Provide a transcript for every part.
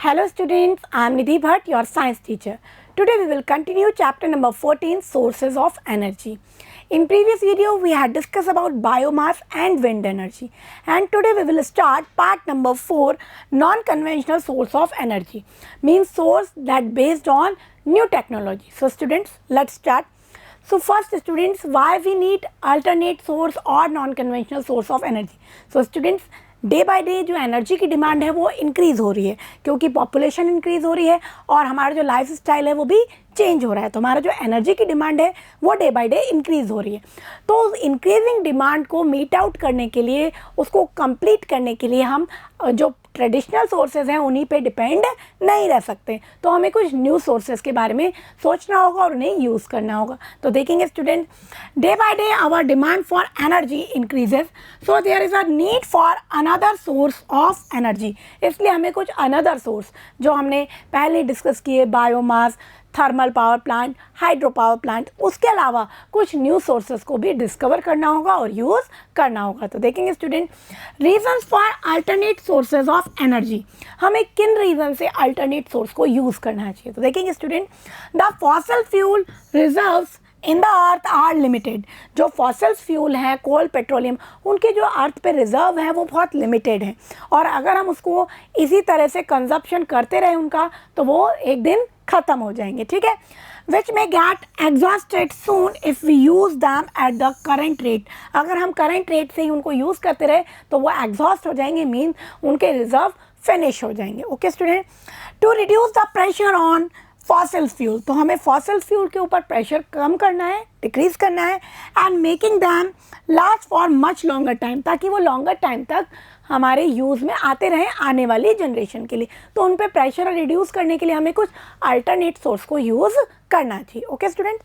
Hello students, I am Nidhi Bhatt, your science teacher. Today we will continue chapter number 14, sources of energy. In previous video we had discussed about biomass and wind energy, and today we will start part number 4, non-conventional source of energy, means source that based on new technology. So students, let's start. So first students, why we need alternate source or non-conventional source of energy. So students, day by day जो energy की demand है वो increase हो रही है, क्योंकि population increase हो रही है और हमारा जो लाइफ स्टाइल है वो भी चेंज हो रहा है, तो हमारा जो एनर्जी की डिमांड है वो डे बाय डे इंक्रीज़ हो रही है। तो उस इंक्रीजिंग डिमांड को मीट आउट करने के लिए, उसको कंप्लीट करने के लिए हम जो ट्रेडिशनल सोर्सेज हैं उन्हीं पे डिपेंड नहीं रह सकते, तो हमें कुछ न्यू सोर्सेज के बारे में सोचना होगा और उन्हें यूज़ करना होगा। तो देखेंगे student, day by day our demand for energy increases, so there is a need for another source of energy. इसलिए हमें कुछ अनदर सोर्स जो हमने पहले डिस्कस किए, biomass, thermal power plant, hydro power plant, उसके अलावा कुछ न्यू सोर्सेज को भी डिस्कवर करना होगा और यूज़ करना होगा। तो देखेंगे student, reasons for alternate sources of energy, हमें किन रीज़न से अल्टरनेट सोर्स को यूज़ करना चाहिए। तो देखेंगे student, the fossil fuel reserves in the earth are limited, जो फॉसिल फ्यूल हैं, कोल, पेट्रोलियम, उनके जो अर्थ पे रिजर्व है वो बहुत लिमिटेड है, और अगर हम उसको इसी तरह से कंजप्शन करते रहे उनका, तो वो एक दिन ख़त्म हो जाएंगे, ठीक है। विच में get exhausted soon if we use them at the current rate, अगर हम करेंट रेट से ही उनको यूज़ करते रहे तो वो एग्जॉस्ट हो जाएंगे, मीन उनके रिजर्व फिनिश हो जाएंगे। Okay student, to reduce the pressure on fossil fuel, तो हमें फॉसिल फ्यूल के ऊपर प्रेशर कम करना है, डिक्रीज़ करना है, and making them last for much longer time, ताकि वो लॉन्गर टाइम तक हमारे यूज़ में आते रहें आने वाली जनरेशन के लिए। तो उन पे प्रेशर रिड्यूस करने के लिए हमें कुछ अल्टरनेट सोर्स को यूज़ करना चाहिए। Okay student,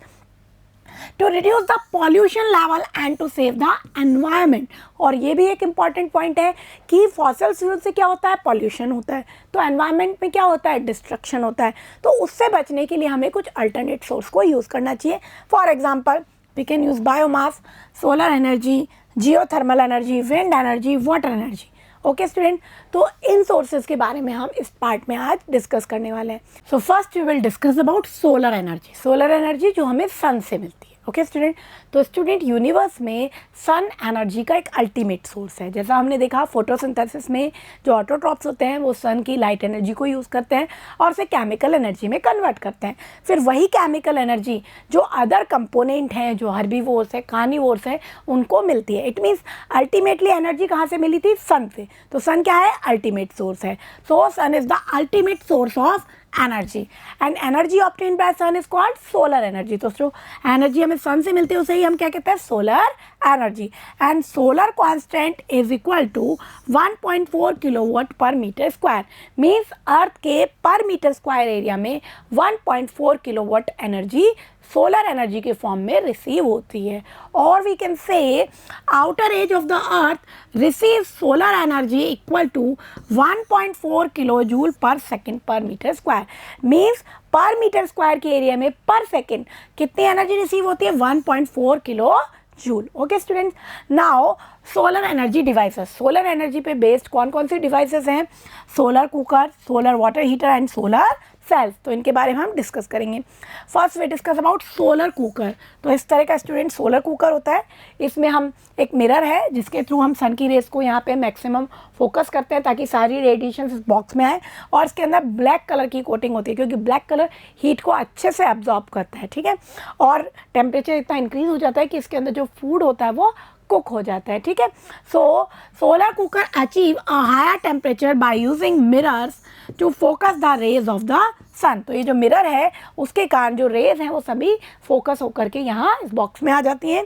to reduce the pollution level and to save the environment, और ये भी एक इम्पॉर्टेंट पॉइंट है कि फॉसिल फ्यूल से क्या होता है, पॉल्यूशन होता है, तो एनवायरनमेंट में क्या होता है, डिस्ट्रक्शन होता है, तो उससे बचने के लिए हमें कुछ अल्टरनेट सोर्स को यूज़ करना चाहिए। For example, we can use biomass, solar energy, geothermal energy, wind energy, water energy. Okay student, तो इन सोर्सेज के बारे में हम इस पार्ट में आज डिस्कस करने वाले हैं। So first we will discuss about solar energy, solar energy जो हमें सन से मिलती है। ओके स्टूडेंट, तो स्टूडेंट यूनिवर्स में सन एनर्जी का एक अल्टीमेट सोर्स है। जैसा हमने देखा फोटोसिंथेसिस में जो ऑटोट्रॉप्स होते हैं वो सन की लाइट एनर्जी को यूज़ करते हैं और उसे केमिकल एनर्जी में कन्वर्ट करते हैं। फिर वही केमिकल एनर्जी जो अदर कंपोनेंट हैं, जो हर्बीवोर्स है, कार्निवोर्स है, उनको मिलती है। इट मीन्स अल्टीमेटली एनर्जी कहाँ से मिली थी, सन से। तो सन क्या है, अल्टीमेट सोर्स है। So sun is the ultimate source of energy, and energy obtained by sun is called solar energy. तो जो एनर्जी हमें सन से मिलती है उसे ही हम क्या कहते हैं, solar energy. And solar constant is equal to 1.4 kilowatt per metre square, means earth के पर मीटर स्क्वायर एरिया में 1.4 किलोवाट एनर्जी सोलर एनर्जी के फॉर्म में रिसीव होती है। और we can say outer edge of the earth receive solar energy equal to 1.4 kilo joule per second per metre square, means per metre square के area में per second कितनी energy receive होती है, 1.4 kilo joule. Okay student, now solar energy devices, solar energy पे based कौन कौन सी devices हैं, solar cooker, solar water heater and solar cells. तो इनके बारे में हम डिस्कस करेंगे। First we discuss about solar cooker. तो इस तरह का स्टूडेंट सोलर कुकर होता है, इसमें हम एक मिरर है जिसके थ्रू हम सन की रेस को यहाँ पे मैक्सिमम फोकस करते हैं ताकि सारी रेडिएशन इस बॉक्स में आए, और इसके अंदर ब्लैक कलर की कोटिंग होती है क्योंकि ब्लैक कलर हीट को अच्छे से एब्जॉर्ब करता है, ठीक है, और टेम्परेचर इतना इंक्रीज हो जाता है कि इसके अंदर जो फूड होता है वो कुक हो जाता है, ठीक है। So solar cooker achieve a higher temperature by using mirrors to focus the rays of the sun. तो ये जो मिरर है उसके कारण जो रेज हैं वो सभी फोकस होकर के यहाँ इस बॉक्स में आ जाती हैं।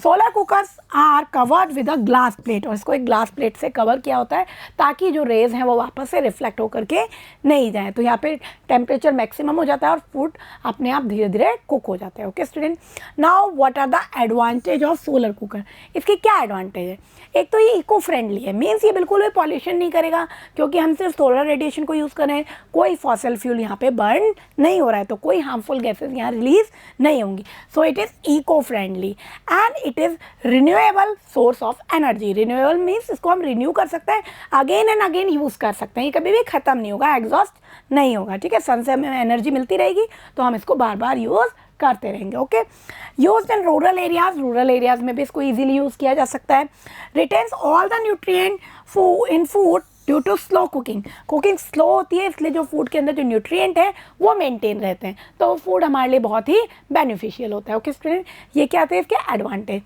Solar cookers are covered with a glass plate, और इसको एक ग्लास प्लेट से कवर किया होता है ताकि जो रेज हैं वो वापस से रिफ्लेक्ट होकर के नहीं जाए। तो यहाँ पे टेम्परेचर मैक्सिमम हो जाता है और फूड अपने आप धीरे धीरे कुक हो जाता है। Okay student, now what are the advantage of solar cooker, इसके क्या एडवांटेज है। एक तो ये इको फ्रेंडली है, मीन्स ये बिल्कुल भी पॉल्यूशन नहीं करेगा क्योंकि हम सिर्फ सोलर रेडिएशन को यूज़ यूज़ कर रहे हैं, कोई फॉसिल फ्यूल यहाँ पे बर्न नहीं हो रहा है, तो कोई हार्मफुल गैसेस यहाँ रिलीज नहीं होंगी. So it is eco friendly and it is renewable source of energy. Renewable means इसको हम रिन्यू कर सकते हैं, अगेन एंड अगेन यूज़ कर सकते हैं, ये कभी भी ख़त्म नहीं होगा, एग्जॉस्ट नहीं होगा. ठीक है, सन से हमें एनर्जी मिलती रहेगी तो हम इसको बार बार यूज़ करते रहेंगे. Okay, use in rural areas. Rural areas में भी इसको इजीली यूज़ किया जा सकता है. Retains all the nutrient in food due to slow cooking. Cooking slow होती है इसलिए जो फूड के अंदर जो न्यूट्रिएंट हैं वो मेंटेन रहते हैं, तो फूड हमारे लिए बहुत ही बेनिफिशियल होता है. ओके स्टूडेंट, ये क्या थे इसके advantage.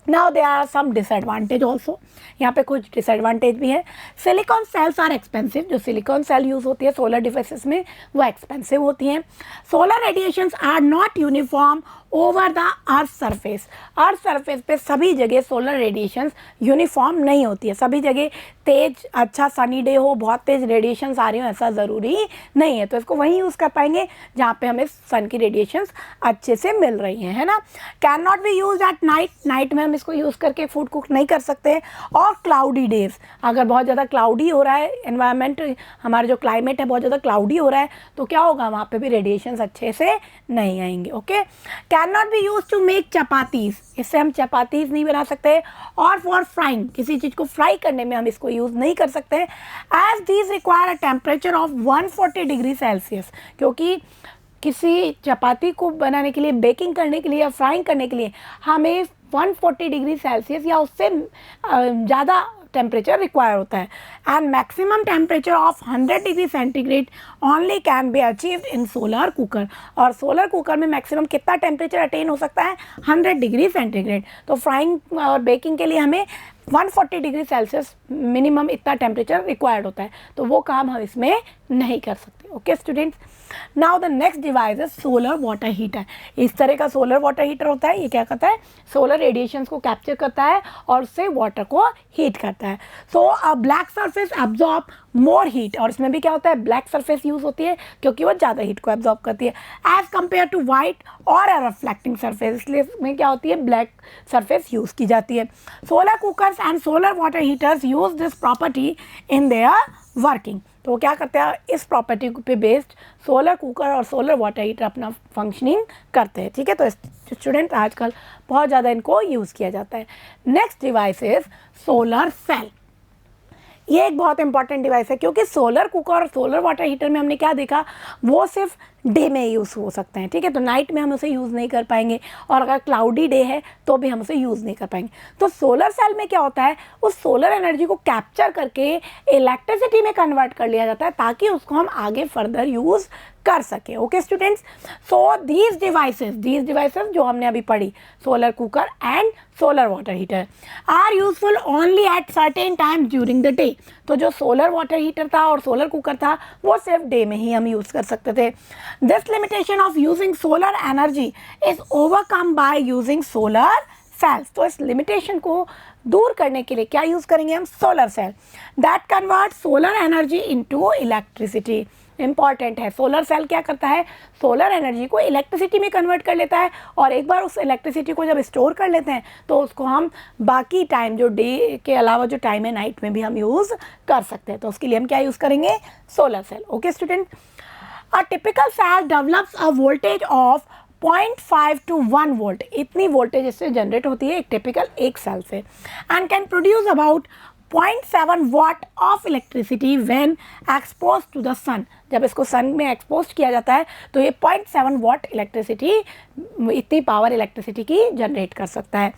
Now there are some disadvantage also. यहाँ पे कुछ डिसएडवांटेज भी है. Silicon cells are expensive. जो सिलिकॉन सेल यूज़ होती है सोलर डिवाइसेस में वो एक्सपेंसिव होती हैं. Solar radiations are not uniform over the earth surface. Earth surface पे सभी जगह सोलर रेडिएशंस यूनिफॉर्म नहीं होती है. सभी जगह तेज अच्छा सनी डे हो, बहुत तेज रेडिएशंस आ रही हो, ऐसा ज़रूरी नहीं है. तो इसको वहीं यूज़ कर पाएंगे जहाँ पे हमें सन की रेडिएशंस अच्छे से मिल रही हैं, है ना. Can not be use at night. Night में हम इसको यूज़ करके फूड कुक नहीं कर सकते. और क्लाउडी डेज, अगर बहुत ज़्यादा क्लाउडी हो रहा है एनवायरनमेंट, हमारा जो क्लाइमेट है बहुत ज़्यादा क्लाउडी हो रहा है, तो क्या होगा, वहाँ पे भी रेडिएशंस अच्छे से नहीं आएंगे. Okay, can not be use to make chapatis. इससे हम चपातीज़ नहीं बना सकते. और फॉर फ्राइंग, किसी चीज़ को फ्राई करने में हम इसको यूज़ नहीं कर सकते. As these require a temperature of 140 degree Celsius. क्योंकि किसी चपाती को बनाने के लिए, बेकिंग करने के लिए या फ्राइंग करने के लिए हमें 140 डिग्री सेल्सियस या उससे ज़्यादा टेम्परेचर रिक्वायर होता है. And maximum temperature of 100 degree centigrade only can be achieved in solar cooker. और सोलर कुकर में मैक्सिमम कितना टेम्परेचर अटेन हो सकता है, 100 डिग्री सेंटीग्रेड. तो फ्राइंग और बेकिंग के लिए हमें 140 डिग्री सेल्सियस मिनिमम इतना टेम्परेचर रिक्वायर्ड होता है, तो वो काम हम इसमें नहीं कर सकते. Okay students, now the next device है सोलर वाटर हीटर. इस तरह का सोलर वाटर हीटर होता है. ये क्या करता है, सोलर रेडिएशंस को कैप्चर करता है और उससे वाटर को हीट करता है. So a black surface absorb more heat. और इसमें भी क्या होता है, ब्लैक सरफेस यूज़ होती है क्योंकि वो ज़्यादा हीट को एब्जॉर्ब करती है एज़ कम्पेयर टू वाइट और अ रिफ्लेक्टिंग सरफेस. इसलिए इसमें क्या होती है, ब्लैक सरफेस यूज़ की जाती है. Solar cookers and solar water heaters use this property in their working. तो क्या करते हैं, इस प्रॉपर्टी पे बेस्ड सोलर कुकर और सोलर वाटर हीटर अपना फंक्शनिंग करते हैं. ठीक है, तो स्टूडेंट आजकल बहुत ज़्यादा इनको यूज़ किया जाता है. Next device is solar cell. ये एक बहुत इंपॉर्टेंट डिवाइस है क्योंकि सोलर कुकर और सोलर वाटर हीटर में हमने क्या देखा, वो सिर्फ डे में यूज़ हो सकते हैं. ठीक है, तो नाइट में हम उसे यूज़ नहीं कर पाएंगे, और अगर क्लाउडी डे है तो भी हम उसे यूज़ नहीं कर पाएंगे. तो सोलर सेल में क्या होता है, उस सोलर एनर्जी को कैप्चर करके इलेक्ट्रिसिटी में कन्वर्ट कर लिया जाता है ताकि उसको हम आगे फर्दर यूज़ कर सके. Okay students, so these devices जो हमने अभी पढ़ी, solar cooker and solar water heater, are useful only at certain time during the day. तो जो सोलर वाटर हीटर था और सोलर कुकर था वो सिर्फ डे में ही हम यूज़ कर सकते थे. This limitation of using solar energy is overcome by using solar cells. तो इस लिमिटेशन को दूर करने के लिए क्या यूज़ करेंगे हम, solar cell that convert solar energy into electricity. Important है, सोलर सेल क्या करता है, सोलर एनर्जी को इलेक्ट्रिसिटी में कन्वर्ट कर लेता है, और एक बार उस इलेक्ट्रिसिटी को जब स्टोर कर लेते हैं तो उसको हम बाकी टाइम, जो डे के अलावा जो टाइम है नाइट में भी हम यूज़ कर सकते हैं. तो उसके लिए हम क्या यूज़ करेंगे, solar cell. Okay student, a typical cell develops a voltage of 0.5 to 1 volt. इतनी वोल्टेज इससे जनरेट होती है एक टिपिकल एक सेल से, and can produce about 0.7 watt of electricity when expose to the sun. जब इसको सन में एक्सपोज किया जाता है तो ये 0.7 वाट इलेक्ट्रिसिटी, इतनी पावर इलेक्ट्रिसिटी की जनरेट कर सकता है.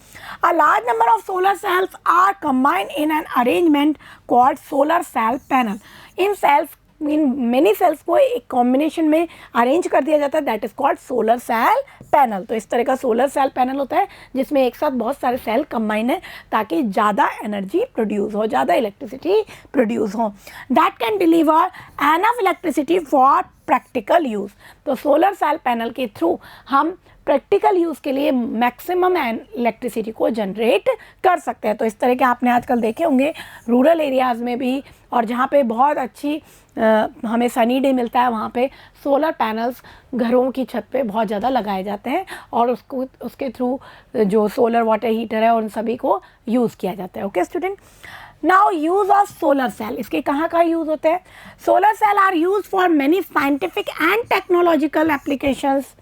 A large number of solar cells are combined in an arrangement called solar cell panel. In cells, in many cells को एक कॉम्बिनेशन में अरेंज कर दिया जाता है, that is called solar cell panel. तो इस तरह का सोलर सेल पैनल होता है जिसमें एक साथ बहुत सारे सेल कंबाइन है ताकि ज़्यादा एनर्जी प्रोड्यूस हो, ज़्यादा इलेक्ट्रिसिटी प्रोड्यूस हो. That can deliver enough electricity for practical use. तो सोलर सेल पैनल के थ्रू हम प्रैक्टिकल यूज़ के लिए मैक्सिमम इलेक्ट्रिसिटी को जनरेट कर सकते हैं. तो इस तरह के आपने आजकल देखे होंगे रूरल एरियाज़ में भी, और जहाँ पे बहुत अच्छी हमें सनी डे मिलता है वहाँ पे सोलर पैनल्स घरों की छत पे बहुत ज़्यादा लगाए जाते हैं, और उसके थ्रू जो सोलर वाटर हीटर है उन सभी को यूज़ किया जाता है. Okay student, now use of solar cell, इसके कहाँ कहाँ यूज होते हैं? Solar cell are use for many scientific and technological applications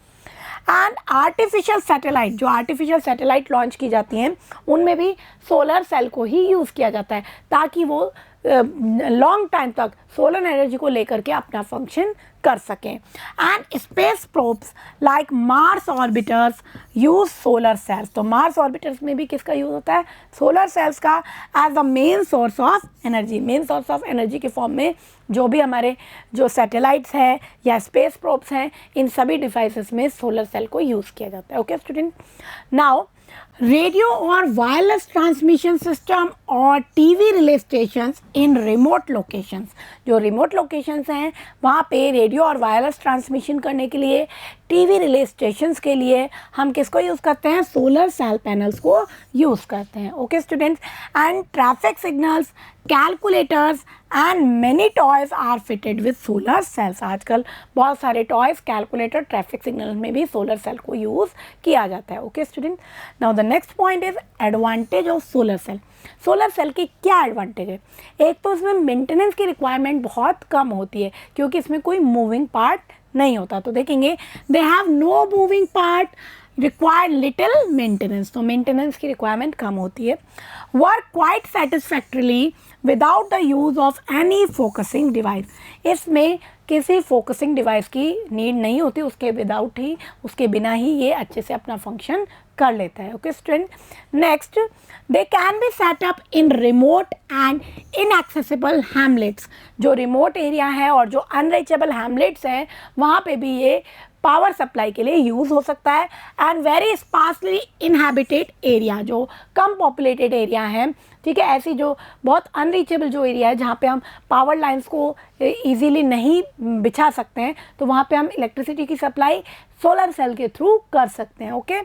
and artificial satellite, जो आर्टिफिशियल सैटेलाइट लॉन्च की जाती हैं उनमें भी सोलर सेल को ही यूज़ किया जाता है ताकि वो लॉन्ग टाइम तक सोलर एनर्जी को लेकर के अपना फंक्शन कर सकें। And space probes like Mars orbiters use solar cells, तो मार्स ऑर्बिटर्स में भी किसका यूज़ होता है? सोलर सेल्स का, as the main source of energy. Main source of energy के फॉर्म में जो भी हमारे जो सैटेलाइट्स हैं या स्पेस प्रोब्स हैं, इन सभी डिवाइसेस में सोलर सेल को यूज़ किया जाता है। ओके स्टूडेंट, नाउ रेडियो और वायरलेस ट्रांसमिशन सिस्टम और टीवी रिले स्टेशंस इन रिमोट लोकेशंस, जो रिमोट लोकेशंस हैं वहाँ पे रेडियो और वायरलेस ट्रांसमिशन करने के लिए, टीवी रिले स्टेशंस के लिए हम किसको यूज़ करते हैं? सोलर सेल पैनल्स को यूज़ करते हैं। Okay students, and traffic signals, calculators and many toys are fitted with solar cells. आजकल बहुत सारे टॉयज, कैलकुलेटर, ट्रैफिक सिग्नल में भी सोलर सेल को यूज़ किया जाता है। Okay student, now the next point is advantage of solar cell. Solar cell की क्या एडवांटेज है? एक तो इसमें मेंटेनेंस की रिक्वायरमेंट बहुत कम होती है क्योंकि इसमें कोई मूविंग पार्ट नहीं होता। तो देखेंगे they have no moving part, require little maintenance, तो मेंटेनेंस की रिक्वायरमेंट कम होती है। Work quite satisfactorily without the use of any focusing device, इसमें किसी फोकसिंग डिवाइस की नीड नहीं होती, उसके विदाउट ही, उसके बिना ही ये अच्छे से अपना फंक्शन कर लेता है। Okay student, next, they can be set up in remote and inaccessible Hamlet's, जो रिमोट एरिया है और जो अनरीचेबल हैमलेट्स हैं वहाँ पे भी ये पावर सप्लाई के लिए यूज़ हो सकता है। And very sparsely inhabited area, जो कम पॉपुलेटेड एरिया है, ठीक है, ऐसी जो बहुत अनरीचेबल जो एरिया है जहाँ पे हम पावर लाइंस को इजीली नहीं बिछा सकते हैं, तो वहाँ पे हम इलेक्ट्रिसिटी की सप्लाई सोलर सेल के थ्रू कर सकते हैं। Okay,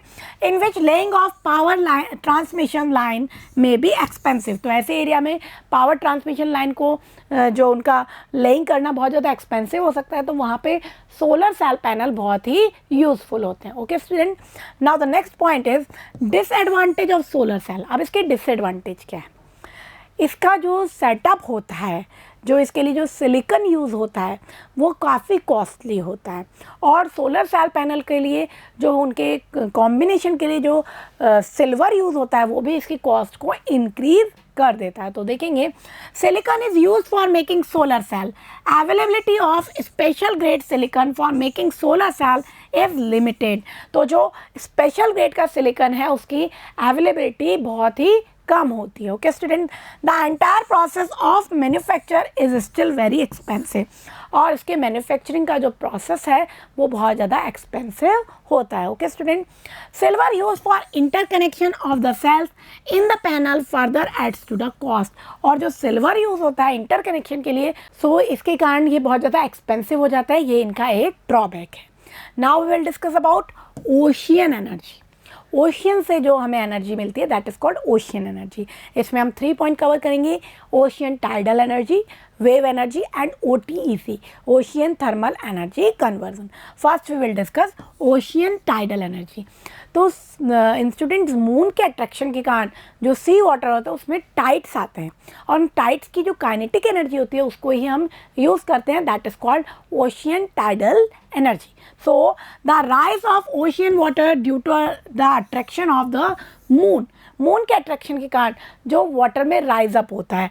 in which laying of power line transmission line में बी एक्सपेंसिव, तो ऐसे एरिया में पावर ट्रांसमिशन लाइन को जो उनका लेइंग करना बहुत ज़्यादा एक्सपेंसिव हो सकता है, तो वहाँ पे सोलर सेल पैनल बहुत ही यूज़फुल होते हैं। Okay student, now the next point is disadvantage of solar cell. अब इसके डिसएडवांटेज क्या है? इसका जो सेटअप होता है, जो इसके लिए जो सिलिकॉन यूज़ होता है वो काफ़ी कॉस्टली होता है, और सोलर सेल पैनल के लिए जो उनके कॉम्बिनेशन के लिए जो सिल्वर यूज़ होता है वो भी इसकी कॉस्ट को इंक्रीज कर देता है। तो देखेंगे silicon is use for making solar cell, availability of special grade silicon for making solar cell is limited, तो जो स्पेशल ग्रेड का सिलिकॉन है उसकी अवेलेबिलिटी बहुत ही कम होती है। Okay student, the entire process of manufacture is still very expensive, और इसके मैन्युफैक्चरिंग का जो प्रोसेस है वो बहुत ज़्यादा एक्सपेंसिव होता है। Okay student, silver use for interconnection of the cells in the panel further adds to the cost, और जो सिल्वर यूज़ होता है इंटरकनेक्शन के लिए, सो इसके कारण ये बहुत ज़्यादा एक्सपेंसिव हो जाता है, ये इनका एक ड्रॉबैक है। Now we will discuss about ocean energy. Ocean से जो हमें एनर्जी मिलती है that is called ocean energy. इसमें हम 3 पॉइंट कवर करेंगे, ocean tidal energy, wave energy and OTEC, ocean thermal energy conversion. First we will discuss ocean tidal energy. तो students, moon के अट्रैक्शन के कारण जो सी वाटर होता है उसमें टाइड्स आते हैं, और उन टाइड्स की जो काइनेटिक एनर्जी होती है उसको ही हम यूज़ करते हैं, that is called ocean tidal energy. So the rise of ocean water due to the attraction of the moon, moon के अट्रैक्शन के कारण जो वाटर में राइज अप होता है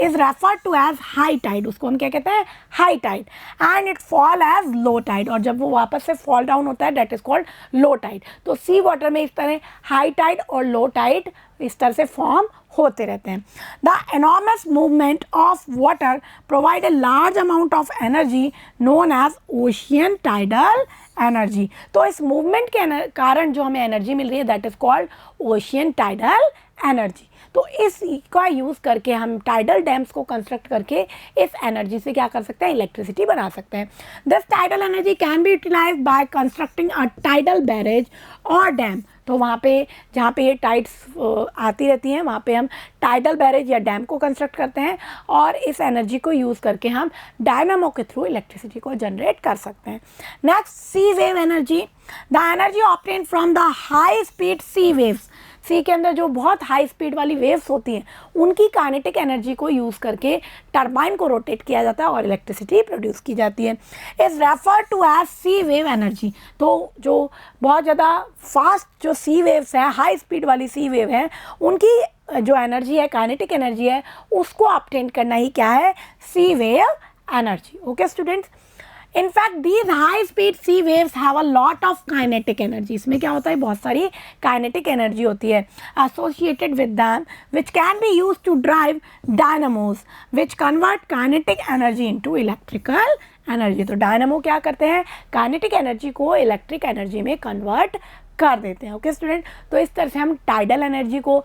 is refer to as high tide, उसको हम क्या कहते हैं? High tide, and it fall as low tide, और जब वो वापस से फॉल डाउन होता है that is called low tide. तो सी वाटर में इस तरह हाई टाइड और लो टाइड इस तरह से फॉर्म होते रहते हैं। The enormous movement of water provide a large amount of energy known as ocean tidal energy. तो इस मूवमेंट के कारण जो हमें एनर्जी मिल रही है that is called ocean tidal energy. तो इसका यूज़ करके हम टाइडल डैम्स को कंस्ट्रक्ट करके इस एनर्जी से क्या कर सकते हैं? इलेक्ट्रिसिटी बना सकते हैं। This tidal energy can be utilize by constructing a tidal barrage और डैम, तो वहाँ पे जहाँ पे ये टाइड्स आती रहती हैं वहाँ पे हम टाइडल बैरेज या डैम को कंस्ट्रक्ट करते हैं, और इस एनर्जी को यूज़ करके हम डायनामो के थ्रू इलेक्ट्रिसिटी को जनरेट कर सकते हैं। Next, sea wave energy, the energy obtained from the high speed sea waves sea के अंदर जो बहुत हाई स्पीड वाली वेव्स होती हैं उनकी काइनेटिक एनर्जी को यूज़ करके टरबाइन को रोटेट किया जाता है और इलेक्ट्रिसिटी प्रोड्यूस की जाती है। Is refer to as sea wave energy. तो जो बहुत ज़्यादा फास्ट जो सी वेव्स हैं, हाई स्पीड वाली सी वेव हैं, उनकी जो एनर्जी है, काइनेटिक एनर्जी है, उसको ऑब्टेन करना ही क्या है, sea wave energy. Okay students, in fact these high speed sea waves have a lot of kinetic energy। इसमें क्या होता है, बहुत सारी kinetic energy होती है associated with them which can be used to drive dynamos which convert kinetic energy into electrical energy। तो dynamo क्या करते हैं, kinetic energy को इलेक्ट्रिक एनर्जी में कन्वर्ट कर देते हैं। ओके स्टूडेंट, तो इस तरह से हम टाइडल एनर्जी को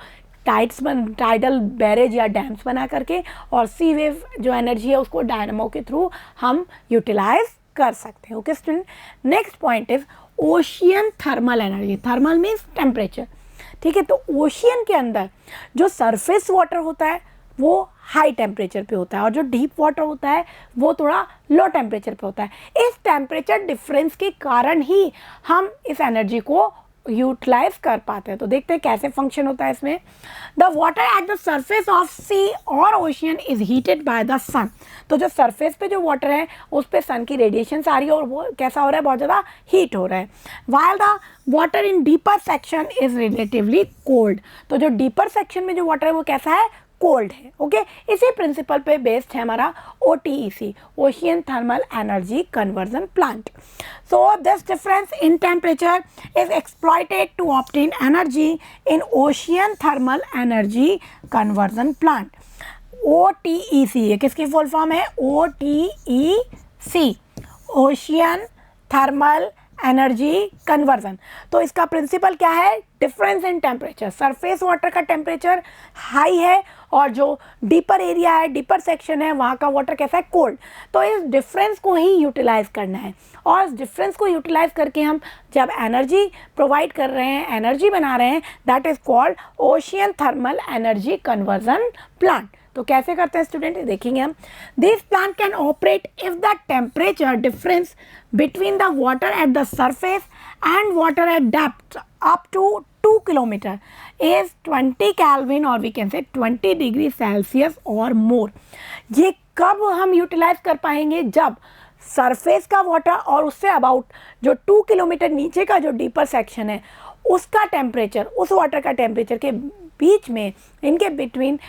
टाइडल बैरेज या डैम्स बना करके और सी वेव जो एनर्जी है उसको डायनामो के थ्रू हम यूटिलाइज कर सकते हैं। Okay student, next point is ocean thermal energy. Thermal means temperature, ठीक है। तो ओशियन के अंदर जो सरफेस वाटर होता है वो हाई टेम्परेचर पे होता है और जो डीप वाटर होता है वो थोड़ा लो टेम्परेचर पे होता है। इस टेम्परेचर डिफरेंस के कारण ही हम इस एनर्जी को यूटिलाइज कर पाते हैं। तो देखते हैं कैसे फंक्शन होता है इसमें। The water at the surface of sea और ocean is heated by the sun. तो जो सरफेस पे जो वाटर है उस पर सन की रेडिएशन आ रही है और वो कैसा हो रहा है, बहुत ज़्यादा हीट हो रहा है। While the water in deeper section is relatively cold. तो जो डीपर सेक्शन में जो वाटर है वो कैसा है, कोल्ड है। ओके, इसी प्रिंसिपल पे बेस्ड है हमारा OTEC, ocean thermal energy conversion plant. So this difference in temperature is exploited to obtain energy in ocean thermal energy conversion plant. OTEC ये किसकी फुल फॉर्म है, OTEC, ocean thermal energy conversion. तो इसका principle क्या है, difference in temperature. Surface water का temperature high है और जो डीपर एरिया है, डीपर सेक्शन है, वहाँ का वाटर कैसा है, कोल्ड। तो इस डिफरेंस को ही यूटिलाइज करना है और इस डिफरेंस को यूटिलाइज करके हम जब एनर्जी प्रोवाइड कर रहे हैं, एनर्जी बना रहे हैं, that is called ocean thermal energy conversion plant. तो कैसे करते हैं स्टूडेंट, देखेंगे हम। This plant can operate if the temperature difference between the water at the surface and water at depth up to 2 kilometre is 20 kelvin और we can say 20 degree Celsius और मोर। ये कब हम यूटिलाइज कर पाएंगे, जब सरफेस का वाटर और उससे अबाउट जो 2 किलोमीटर नीचे का जो डीपर सेक्शन है उसका टेम्परेचर, उस वाटर का टेम्परेचर के बीच में, इनके बिटवीन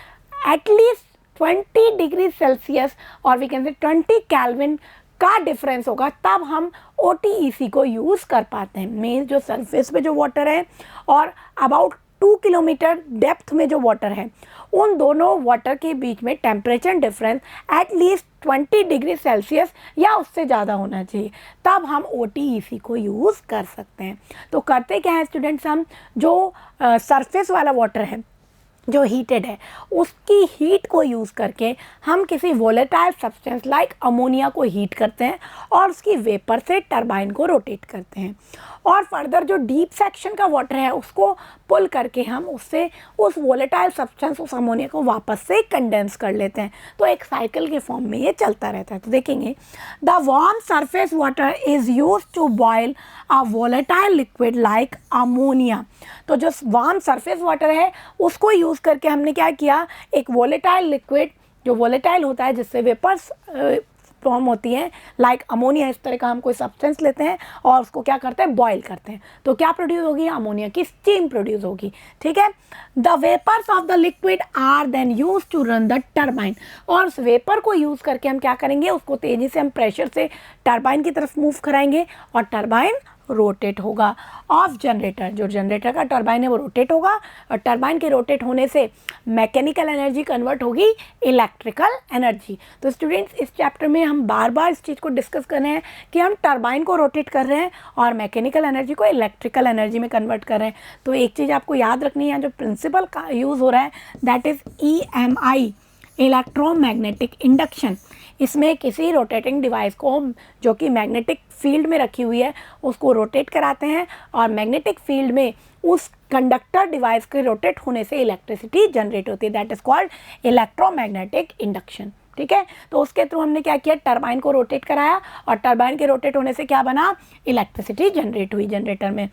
एटलीस्ट 20 डिग्री सेल्सियस और वी कैन से 20 केल्विन का डिफरेंस होगा, तब हम OTEC को यूज़ कर पाते हैं। मीन जो सरफेस पे जो वाटर है और अबाउट 2 किलोमीटर डेप्थ में जो वाटर है, उन दोनों वाटर के बीच में temperature difference at least 20 degree Celsius या उससे ज़्यादा होना चाहिए, तब हम OTEC को यूज़ कर सकते हैं। तो करते क्या है स्टूडेंट्स, हम जो सरफेस वाला वाटर है जो हीटेड है उसकी हीट को यूज़ करके हम किसी वोलेटाइल सब्सटेंस लाइक अमोनिया को हीट करते हैं और उसकी वेपर से टरबाइन को रोटेट करते हैं और फर्दर जो डीप सेक्शन का वाटर है उसको पुल करके हम उससे उस वोलेटाइल सब्सटेंस, उस अमोनिया को वापस से कंडेंस कर लेते हैं। तो एक साइकिल के फॉर्म में ये चलता रहता है। तो देखेंगे, the warm surface water is use to boil a volatile liquid like ammonia. तो जो वार्म सरफेस वाटर है उसको यूज़ करके हमने क्या किया, एक वोलेटाइल लिक्विड, जो वोलेटाइल होता है जिससे वेपर्स फॉर्म होती हैं लाइक अमोनिया, इस तरह का हम कोई सब्सटेंस लेते हैं और उसको क्या करते हैं, बॉईल करते हैं। तो क्या प्रोड्यूस होगी, अमोनिया की स्टीम प्रोड्यूस होगी। ठीक है, the vapours of the liquid are then use to run the turbine. और उस वेपर को यूज़ करके हम क्या करेंगे, उसको तेज़ी से हम प्रेशर से टरबाइन की तरफ मूव कराएंगे और टरबाइन रोटेट होगा। ऑफ जनरेटर, जो जनरेटर का टरबाइन है वो रोटेट होगा और टरबाइन के रोटेट होने से मैकेनिकल एनर्जी कन्वर्ट होगी इलेक्ट्रिकल एनर्जी। तो स्टूडेंट्स, इस चैप्टर में हम बार बार इस चीज़ को डिस्कस कर रहे हैं कि हम टरबाइन को रोटेट कर रहे हैं और मैकेनिकल एनर्जी को इलेक्ट्रिकल एनर्जी में कन्वर्ट कर रहे हैं। तो एक चीज़ आपको याद रखनी है, जो प्रिंसिपल का यूज़ हो रहा है that is EMI, electromagnetic induction. इसमें किसी रोटेटिंग डिवाइस को जो कि मैग्नेटिक फील्ड में रखी हुई है उसको रोटेट कराते हैं और मैग्नेटिक फील्ड में उस कंडक्टर डिवाइस के रोटेट होने से इलेक्ट्रिसिटी जनरेट होती है, that is called electromagnetic induction. ठीक है, तो उसके थ्रू हमने क्या किया, टरबाइन को रोटेट कराया और टरबाइन के रोटेट होने से क्या बना, इलेक्ट्रिसिटी जनरेट हुई जनरेटर में।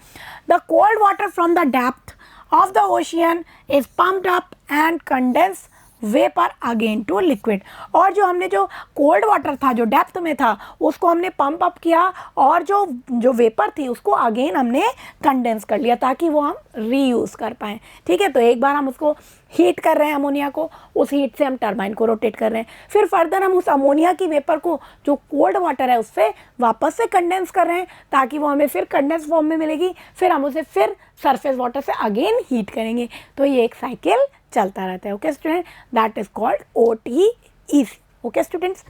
The cold water from the depth of the ocean is pumped up and condensed vapour again to liquid. और जो हमने जो कोल्ड वाटर था, जो डेप्थ में था, उसको हमने पंप अप किया और जो वेपर थी उसको अगेन हमने कंडेंस कर लिया ताकि वो हम रीयूज़ कर पाएँ। ठीक है, तो एक बार हम उसको हीट कर रहे हैं अमोनिया को, उस हीट से हम टरबाइन को रोटेट कर रहे हैं, फिर फर्दर हम उस अमोनिया की वेपर को जो कोल्ड वाटर है उससे वापस से कंडेंस कर रहे हैं ताकि वो हमें फिर कंडेंस फॉर्म में मिलेगी, फिर हम उसे फिर सरफेस वाटर से अगेन हीट करेंगे। तो ये एक साइकिल चलता रहता है। Okay student, that is called OTEC। Okay students,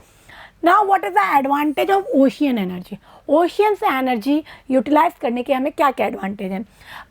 now what is the advantage of ocean energy? Ocean से एनर्जी यूटिलाइज करने के हमें क्या क्या एडवांटेज हैं?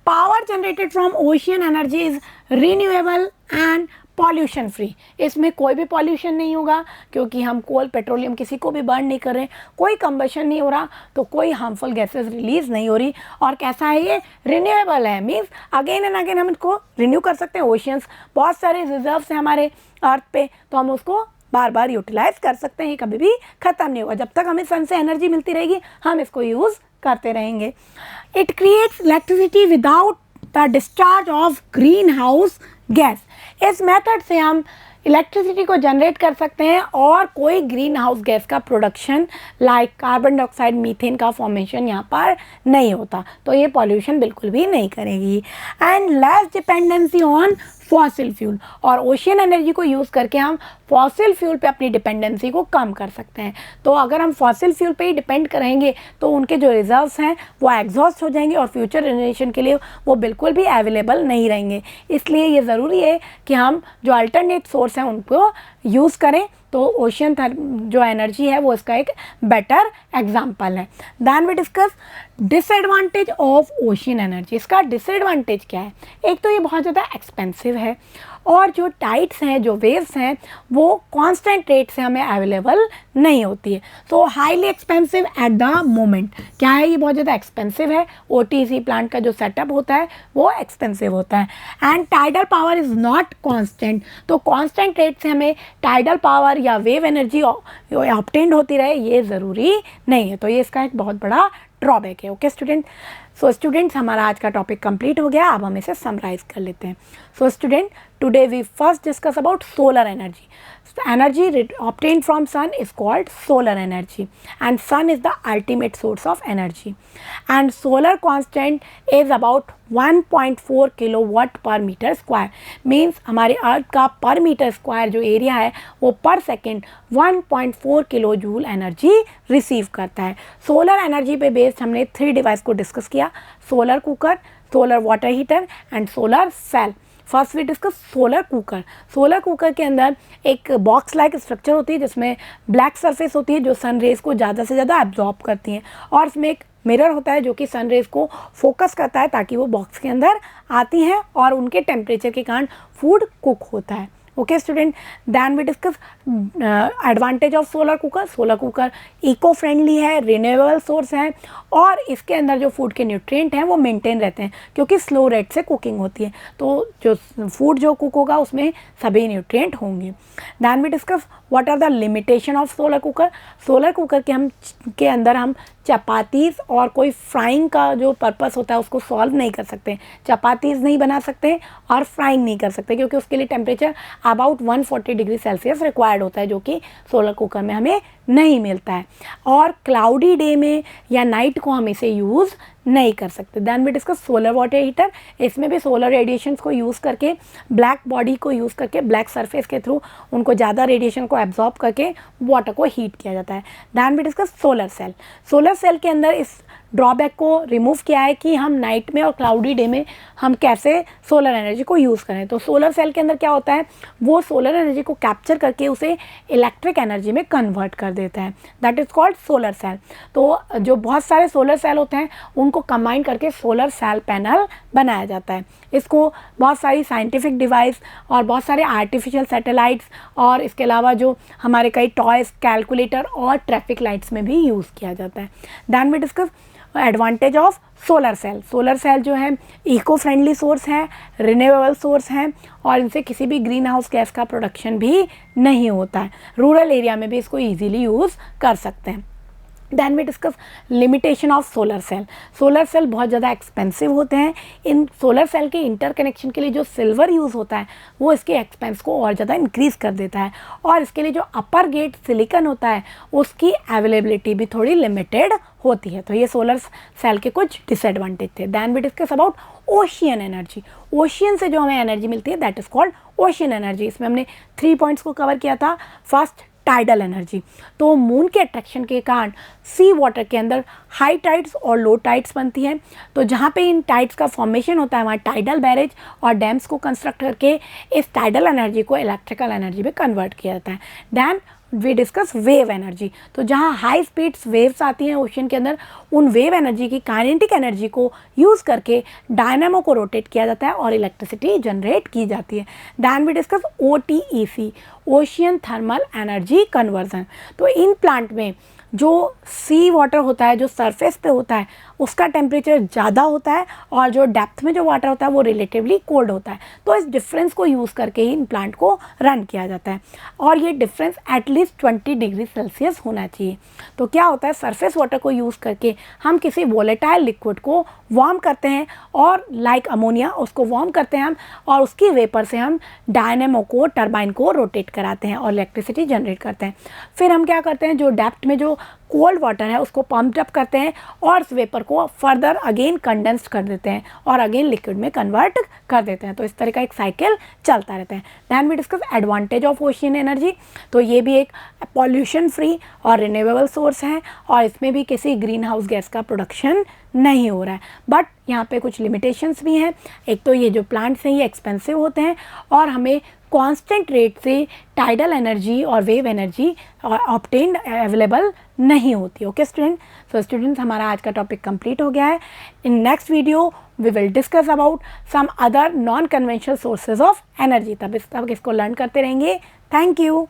Power generated from ocean energy is renewable and pollution free. इसमें कोई भी पॉल्यूशन नहीं होगा क्योंकि हम कोल पेट्रोलियम किसी को भी बर्न नहीं कर रहे, कोई कंबशन नहीं हो रहा, तो कोई हार्मफुल गैसेस रिलीज नहीं हो रही। और कैसा है ये? रिन्यूएबल है, मीन्स अगेन एंड अगेन हम इसको रिन्यू कर सकते हैं। ओशियंस बहुत सारे रिजर्व्स हैं हमारे अर्थ पे, तो हम उसको बार बार यूटिलाइज कर सकते हैं, कभी भी ख़त्म नहीं होगा। जब तक हमें सन से एनर्जी मिलती रहेगी हम इसको यूज़ करते रहेंगे। It creates electricity without the discharge of green house gas. इस मेथड से हम इलेक्ट्रिसिटी को जनरेट कर सकते हैं और कोई ग्रीन हाउस गैस का production like carbon dioxide, methane का फॉर्मेशन यहाँ पर नहीं होता, तो ये पॉल्यूशन बिल्कुल भी नहीं करेगी। And less dependency on fossil fuel. और ओशियन एनर्जी को यूज़ करके हम फॉसिल फ्यूल पे अपनी डिपेंडेंसी को कम कर सकते हैं। तो अगर हम फॉसिल फ्यूल पे ही डिपेंड करेंगे तो उनके जो रिजर्व्स हैं वो एग्जॉस्ट हो जाएंगे और फ्यूचर जनरेशन के लिए वो बिल्कुल भी अवेलेबल नहीं रहेंगे। इसलिए ये ज़रूरी है कि हम जो अल्टरनेट सोर्स हैं उनको यूज़ करें। तो ओशियन जो एनर्जी है वो इसका एक बेटर एग्जाम्पल है। Then we discuss disadvantage of ocean energy. इसका डिसएडवांटेज क्या है? एक तो ये बहुत ज़्यादा एक्सपेंसिव है और जो टाइड्स हैं, जो वेव्स हैं, वो कांस्टेंट रेट से हमें अवेलेबल नहीं होती है। तो highly expensive at the moment. क्या है? ये बहुत ज़्यादा एक्सपेंसिव है। OTC प्लांट का जो सेटअप होता है वो एक्सपेंसिव होता है। And tidal power is not constant. तो कांस्टेंट रेट से हमें टाइडल पावर या वेव एनर्जी ऑब्टेन्ड होती रहे ये ज़रूरी नहीं है। तो ये इसका एक बहुत बड़ा ड्रॉबैक है। ओके स्टूडेंट, सो स्टूडेंट्स हमारा आज का टॉपिक कंप्लीट हो गया। अब हम इसे समराइज कर लेते हैं। So student, today we first discuss about solar energy. Energy obtained from sun is called solar energy, and sun is the ultimate source of energy. And solar constant is about 1.4 kilowatt per metre square. Means हमारे अर्थ का पर metre square जो area है वो पर second 1.4 kilo joule energy receive करता है। Solar energy पे बेस्ड हमने 3 डिवाइस को डिस्कस किया: solar cooker, solar water heater and solar cell. First we discuss solar cooker. Solar cooker के अंदर एक बॉक्स लाइक स्ट्रक्चर होती है जिसमें ब्लैक सरफेस होती है जो सन रेज को ज़्यादा से ज़्यादा एब्जॉर्ब करती हैं, और इसमें एक मिरर होता है जो कि सन रेज को फोकस करता है ताकि वो बॉक्स के अंदर आती हैं और उनके टेम्परेचर के कारण फूड कुक होता है। Okay student, then we discuss advantage of solar cooker. Solar cooker eco friendly है, रिन्यूएबल सोर्स है और इसके अंदर जो फूड के न्यूट्रिएंट हैं वो मेंटेन रहते हैं क्योंकि स्लो रेट से कुकिंग होती है, तो जो फूड जो कुक होगा उसमें सभी न्यूट्रिएंट होंगे। Then we discuss what are the limitation of solar cooker. Solar cooker के अंदर हम चपातीज़ और कोई फ्राइंग का जो पर्पस होता है उसको सॉल्व नहीं कर सकते। चपातीज़ नहीं बना सकते और फ्राइंग नहीं कर सकते क्योंकि उसके लिए temperature about 140 degree Celsius required होता है जो कि सोलर कुकर में हमें नहीं मिलता है। और क्लाउडी डे में या नाइट को हम इसे यूज़ नहीं कर सकते। Then we discuss solar water heater. इसमें भी सोलर रेडिएशंस को यूज़ करके, ब्लैक बॉडी को यूज़ करके, ब्लैक सरफेस के थ्रू उनको ज़्यादा रेडिएशन को एब्जॉर्ब करके वाटर को हीट किया जाता है। Then we discuss solar cell. Solar cell के अंदर इस ड्रॉबैक को रिमूव किया है कि हम नाइट में और क्लाउडी डे में हम कैसे सोलर एनर्जी को यूज़ करें। तो सोलर सेल के अंदर क्या होता है, वो सोलर एनर्जी को कैप्चर करके उसे इलेक्ट्रिक एनर्जी में कन्वर्ट कर देता है। That is called solar cell. तो जो बहुत सारे सोलर सेल होते हैं उनको कंबाइन करके सोलर सेल पैनल बनाया जाता है। इसको बहुत सारी साइंटिफिक डिवाइस और बहुत सारे आर्टिफिशियल सैटेलाइट्स और इसके अलावा जो हमारे कई टॉयज़, कैलकुलेटर और ट्रैफिक लाइट्स में भी यूज़ किया जाता है। Then we discuss advantage of solar cell. Solar cell जो है इको फ्रेंडली सोर्स है, रिन्यूएबल सोर्स है और इनसे किसी भी ग्रीन हाउस गैस का प्रोडक्शन भी नहीं होता है। रूरल एरिया में भी इसको इजीली यूज़ कर सकते हैं। Then we discuss limitation of solar cell. Solar cell बहुत ज़्यादा एक्सपेंसिव होते हैं। इन सोलर सेल के इंटरकनेक्शन के लिए जो सिल्वर यूज़ होता है वो इसके एक्सपेंस को और ज़्यादा इंक्रीज़ कर देता है, और इसके लिए जो अपर गेट सिलिकॉन होता है उसकी अवेलेबिलिटी भी थोड़ी लिमिटेड होती है। तो ये सोलर सेल के कुछ डिसएडवांटेज थे। Then we discuss about ocean energy. Ocean से जो हमें एनर्जी मिलती है that is called ocean energy. इसमें हमने 3 पॉइंट्स को कवर किया था। First, tidal energy. तो मून के अट्रैक्शन के कारण सी वाटर के अंदर हाई टाइड्स और लो टाइड्स बनती हैं। तो जहाँ पे इन टाइड्स का फॉर्मेशन होता है वहाँ टाइडल बैरेज और डैम्स को कंस्ट्रक्ट करके इस टाइडल एनर्जी को इलेक्ट्रिकल एनर्जी में कन्वर्ट किया जाता है। Then we discuss wave energy. तो जहाँ हाई स्पीड्स वेव्स आती हैं ओशन के अंदर, उन वेव एनर्जी की काइनेटिक एनर्जी को यूज़ करके डायनामो को रोटेट किया जाता है और इलेक्ट्रिसिटी जनरेट की जाती है। Then we discuss OTEC, ocean thermal energy conversion. तो इन प्लांट में जो सी वाटर होता है, जो सरफेस पे होता है, उसका टेम्परेचर ज़्यादा होता है और जो डेप्थ में जो वाटर होता है वो रिलेटिवली कोल्ड होता है। तो इस डिफरेंस को यूज़ करके ही इन प्लांट को रन किया जाता है, और ये डिफरेंस एटलीस्ट 20 डिग्री सेल्सियस होना चाहिए। तो क्या होता है, सरफेस वाटर को यूज़ करके हम किसी वोलेटाइल लिक्विड को वार्म करते हैं, और लाइक अमोनिया उसको वार्म करते हैं हम, और उसकी वेपर से हम डायनेमो को, टरबाइन को रोटेट कराते हैं और इलेक्ट्रिसिटी जनरेट करते हैं। फिर हम क्या करते हैं, जो डेप्थ में जो कोल्ड वाटर है उसको पम्प अप करते हैं और उस वेपर को फर्दर अगेन कंडेंस्ड कर देते हैं और अगेन लिक्विड में कन्वर्ट कर देते हैं। तो इस तरह का एक साइकिल चलता रहता है। Then we discuss advantage of ocean energy. तो ये भी एक पॉल्यूशन फ्री और रिन्यूएबल सोर्स है, और इसमें भी किसी ग्रीन हाउस गैस का प्रोडक्शन नहीं हो रहा है। बट यहाँ पे कुछ लिमिटेशंस भी हैं। एक तो ये जो प्लांट्स हैं ये एक्सपेंसिव होते हैं, और हमें कांस्टेंट रेट से टाइडल एनर्जी और वेव एनर्जी ऑब्टेन्ड अवेलेबल नहीं होती। ओके स्टूडेंट, सो स्टूडेंट्स हमारा आज का टॉपिक कंप्लीट हो गया है। In next video we will discuss about some other non conventional sources of energy. तब इसको लर्न करते रहेंगे। Thank you.